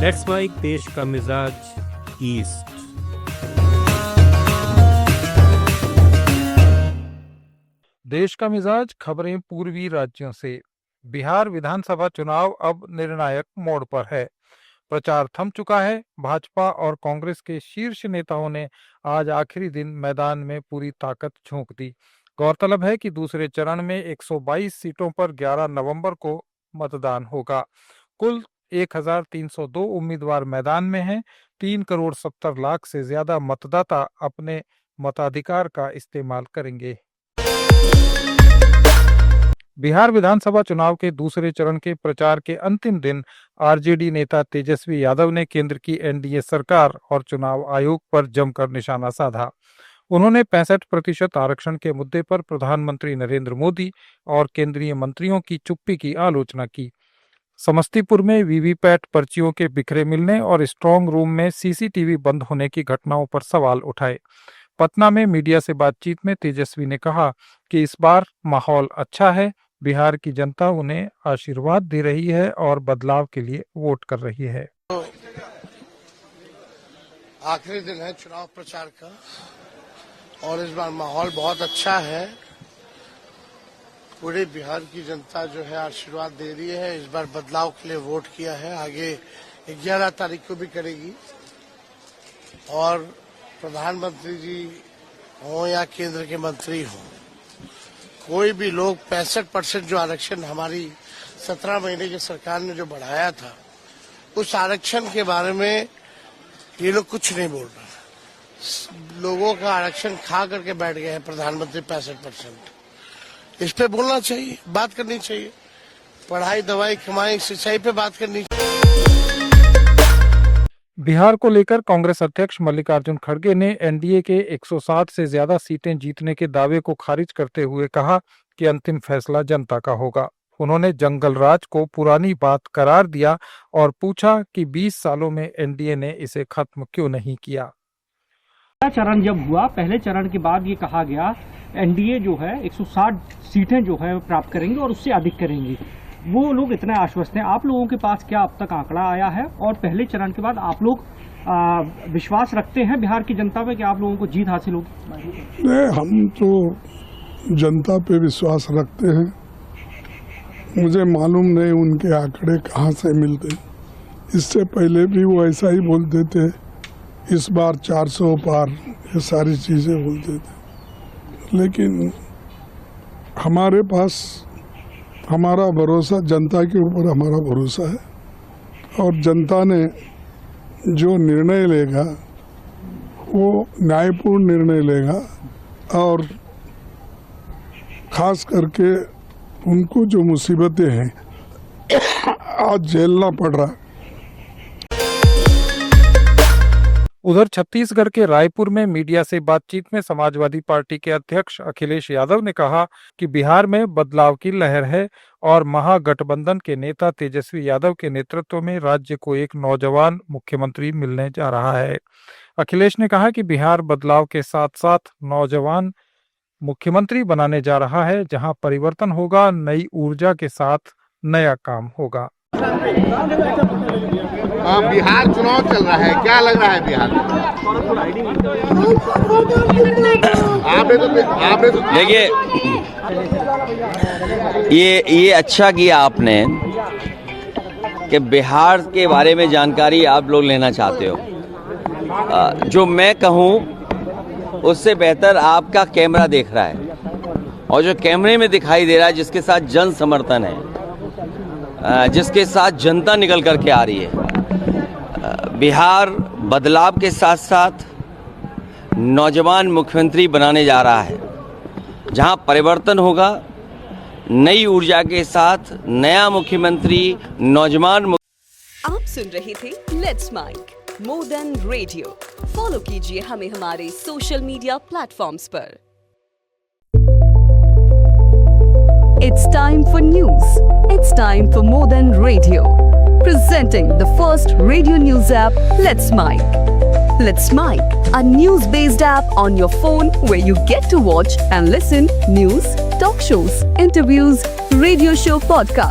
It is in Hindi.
लेट्स माइक देश का मिजाज ईस्ट। देश का मिजाज खबरें पूर्वी राज्यों से। बिहार विधानसभा चुनाव अब निर्णायक मोड़ पर है। प्रचार थम चुका है। भाजपा और कांग्रेस के शीर्ष नेताओं ने आज आखिरी दिन मैदान में पूरी ताकत झोंक दी। गौरतलब है कि दूसरे चरण में 122 सीटों पर 11 नवंबर को मतदान होगा। कुल 1302 उम्मीदवार मैदान में हैं। 3 करोड़ 70 लाख से ज्यादा मतदाता अपने मताधिकार का इस्तेमाल करेंगे। बिहार विधानसभा चुनाव के दूसरे चरण के प्रचार के अंतिम दिन आरजेडी नेता तेजस्वी यादव ने केंद्र की एनडीए सरकार और चुनाव आयोग पर जमकर निशाना साधा। उन्होंने 65% आरक्षण के मुद्दे पर प्रधानमंत्री नरेंद्र मोदी और केंद्रीय मंत्रियों की चुप्पी की आलोचना की। समस्तीपुर में वीवीपैट पर्चियों के बिखरे मिलने और स्ट्रांग रूम में सीसीटीवी बंद होने की घटनाओं पर सवाल उठाए। पटना में मीडिया से बातचीत में तेजस्वी ने कहा कि इस बार माहौल अच्छा है। बिहार की जनता उन्हें आशीर्वाद दे रही है और बदलाव के लिए वोट कर रही है। आखिरी दिन है चुनाव प्रचार का और इस बार माहौल बहुत अच्छा है। पूरे बिहार की जनता जो है आशीर्वाद दे रही है। इस बार बदलाव के लिए वोट किया है। आगे 11 तारीख को भी करेगी और प्रधानमंत्री जी हो या केंद्र के मंत्री हो, कोई भी लोग 65% जो आरक्षण हमारी 17 महीने की सरकार ने जो बढ़ाया था, उस आरक्षण के बारे में ये लोग कुछ नहीं बोल रहे। लोगों का आरक्षण खा करके बैठ गए हैं प्रधानमंत्री 65%। इस पे बोलना चाहिए, बात करनी चाहिए। पढ़ाई, दवाई, कमाई, सिंचाई पे बात करनी चाहिए। बिहार को लेकर कांग्रेस अध्यक्ष मल्लिकार्जुन खड़गे ने एनडीए के 160 से ज्यादा सीटें जीतने के दावे को खारिज करते हुए कहा कि अंतिम फैसला जनता का होगा। उन्होंने जंगल राज को पुरानी बात करार दिया और पूछा कि 20 सालों में एनडीए ने इसे खत्म क्यों नहीं किया। पहला चरण जब हुआ, पहले चरण के बाद ये कहा गया एनडीए जो है 160 सीटें जो है प्राप्त करेंगे और उससे अधिक करेंगी। वो लोग इतने आश्वस्त हैं। आप लोगों के पास क्या अब तक आंकड़ा आया है और पहले चरण के बाद आप लोग विश्वास रखते हैं बिहार की जनता पे कि आप लोगों को जीत हासिल होगी? नहीं, हम तो जनता पे विश्वास रखते हैं। मुझे मालूम नहीं उनके आंकड़े कहाँ से मिलते। इससे पहले भी वो ऐसा ही बोलते थे, इस बार 400 पार, ये सारी चीजें बोलते थे। लेकिन हमारे पास हमारा भरोसा, जनता के ऊपर हमारा भरोसा है और जनता ने जो निर्णय लेगा वो न्यायपूर्ण निर्णय लेगा और खास करके उनको जो मुसीबतें हैं आज झेलना पड़ रहा है। उधर छत्तीसगढ़ के रायपुर में मीडिया से बातचीत में समाजवादी पार्टी के अध्यक्ष अखिलेश यादव ने कहा कि बिहार में बदलाव की लहर है और महागठबंधन के नेता तेजस्वी यादव के नेतृत्व में राज्य को एक नौजवान मुख्यमंत्री मिलने जा रहा है। अखिलेश ने कहा कि बिहार बदलाव के साथ साथ नौजवान मुख्यमंत्री बनाने जा रहा है, जहां परिवर्तन होगा, नई ऊर्जा के साथ नया काम होगा। बिहार चुनाव चल रहा है, क्या लग रहा है बिहार में? आपने तो देखिए, ये अच्छा किया आपने कि बिहार के बारे में जानकारी आप लोग लेना चाहते हो। जो मैं कहूँ उससे बेहतर आपका कैमरा देख रहा है और जो कैमरे में दिखाई दे रहा है, जिसके साथ जन समर्थन है, जिसके साथ जनता निकल करके आ रही है। बिहार बदलाव के साथ साथ नौजवान मुख्यमंत्री बनाने जा रहा है, जहां परिवर्तन होगा, नई ऊर्जा के साथ नया मुख्यमंत्री, नौजवान। आप सुन रहे थे let's mic more than radio. Follow कीजिए हमें हमारे सोशल मीडिया प्लेटफॉर्म्स पर। It's time for news. It's time for More Than Radio. Presenting the first radio news app, Let's Mic. Let's Mic, a news-based app on your phone where you get to watch and listen news, talk shows, interviews, radio show, podcasts.